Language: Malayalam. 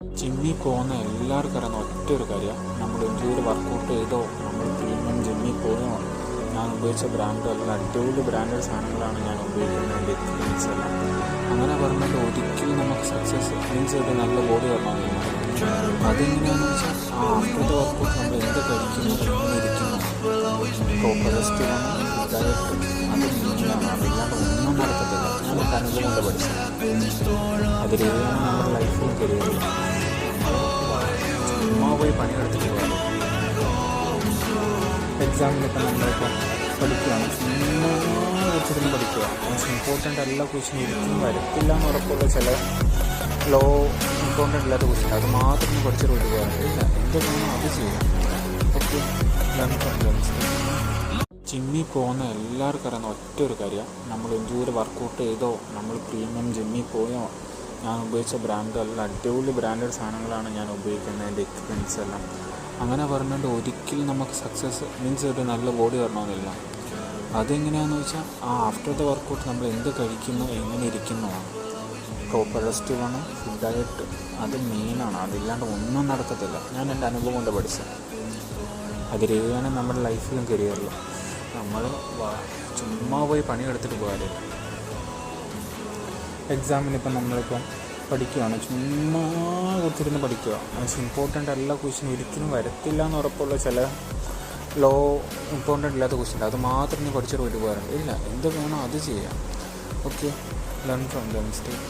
ജിമ്മിൽ പോകുന്ന എല്ലാവർക്കും അറിയുന്ന ഒറ്റ ഒരു കാര്യം, നമ്മൾ എന്തൊരു വർക്കൗട്ട് ചെയ്തോ, നമ്മൾ പ്രീമിയം ജിമ്മിൽ പോയോ, ഞാൻ ഉപയോഗിച്ച ബ്രാൻഡ് എല്ലാം അടിപൊളി ബ്രാൻഡഡ് സാധനങ്ങളാണ് ഞാൻ ഉപയോഗിക്കുന്നത്. എൻ്റെ എക്സ്പീരിയൻസ് എല്ലാം അങ്ങനെ പറഞ്ഞിട്ട് ഒരിക്കലും നമുക്ക് സക്സസ് മീൻസ് ഒരു നല്ല ബോഡി വരണമെന്നില്ല. അതെങ്ങനെയാണെന്ന് വെച്ചാൽ ആഫ്റ്റർ ദ വർക്കൗട്ട് നമ്മൾ എന്ത് കഴിക്കുന്നു, എങ്ങനെ ഇരിക്കുന്നു, പ്രോപ്പർ റെസ്റ്റ് വേണം, ഡയറ്റ് അത് മെയിനാണ്. അതില്ലാണ്ട് ഒന്നും നടക്കത്തില്ല. ഞാൻ എൻ്റെ അനുഭവം കൊണ്ട് പഠിച്ചത് അതിലേതാണ് നമ്മുടെ ലൈഫിൽ കരിയറിൽ. ചുമ്മാ പോയി പണിയെടുത്തിട്ട് പോകാം. എക്സാമിനൊക്കെ നമ്മളിപ്പോൾ പഠിക്കുകയാണ്, ചുമ്മാ വെച്ചിരുന്ന് പഠിക്കുക. മീൻസ് ഇമ്പോർട്ടൻ്റ് എല്ലാ ക്വസ്റ്റ്യനും ഒരിക്കലും വരത്തില്ല എന്ന് ഉറപ്പുള്ള ചില ലോ ഇമ്പോർട്ടൻ്റ് ഇല്ലാത്ത ക്വസ്റ്റ്യൻ അത് മാത്രം പഠിച്ചിട്ട് പോകാറില്ല. എന്ത് വേണം അത് ചെയ്യാം. ഓക്കെ, ജിമ്മിൽ പോകുന്ന എല്ലാവർക്കും അറിയുന്ന ഒറ്റ ഒരു കാര്യം, നമ്മൾ എന്തൊരു വർക്കൗട്ട് ചെയ്തോ, നമ്മൾ പ്രീമിയം ജിമ്മിൽ പോയോ, ഞാൻ ഉപയോഗിച്ച ബ്രാൻഡ് എല്ലാം അടിപൊളി ബ്രാൻഡഡ് സാധനങ്ങളാണ് ഞാൻ ഉപയോഗിക്കുന്നത്. എൻ്റെ എക്സ്പീരിയൻസ് എല്ലാം അങ്ങനെ പറഞ്ഞിട്ട് ഒരിക്കലും നമുക്ക് സക്സസ് മീൻസ് ഒരു നല്ല ബോഡി വരണമെന്നില്ല. അതെങ്ങനെയാണെന്ന് വെച്ചാൽ ആഫ്റ്റർ ദ വർക്കൗട്ട് നമ്മൾ എന്ത് കഴിക്കുന്നു, എങ്ങനെ ഇരിക്കുന്നു, പ്രോപ്പർ റെസ്റ്റ് വേണം, ഫുഡ് ഡയറ്റ് അത് മെയിനാണ്. അതില്ലാണ്ട് ഒന്നും നടക്കത്തില്ല. ഞാൻ എൻ്റെ അനുഭവം കൊണ്ട് പഠിച്ചത് അതിലേതാണ് നമ്മുടെ ലൈഫിലും കരിയറിലും. നമ്മൾ ചുമ്മാ പോയി പണിയെടുത്തിട്ട് പോകാതെ. എക്സാമിനിപ്പം നമ്മളിപ്പം പഠിക്കുകയാണ്, ചുമ്മാ കൊടുത്തിരുന്ന് പഠിക്കുക. മീൻസ് ഇമ്പോർട്ടൻ്റ് എല്ലാ ക്വസ്റ്റ്യനും ഒരിക്കലും വരത്തില്ല എന്ന് ഉറപ്പുള്ള ചില ലോ ഇമ്പോർട്ടൻ്റ് ഇല്ലാത്ത ക്വസ്റ്റ്യൻ അത് മാത്രം പഠിച്ചിട്ട് ഒരു പോകാറുണ്ട് ഇല്ല. എന്ത് വേണോ അത് ചെയ്യാം. Okay, learn from the mistake.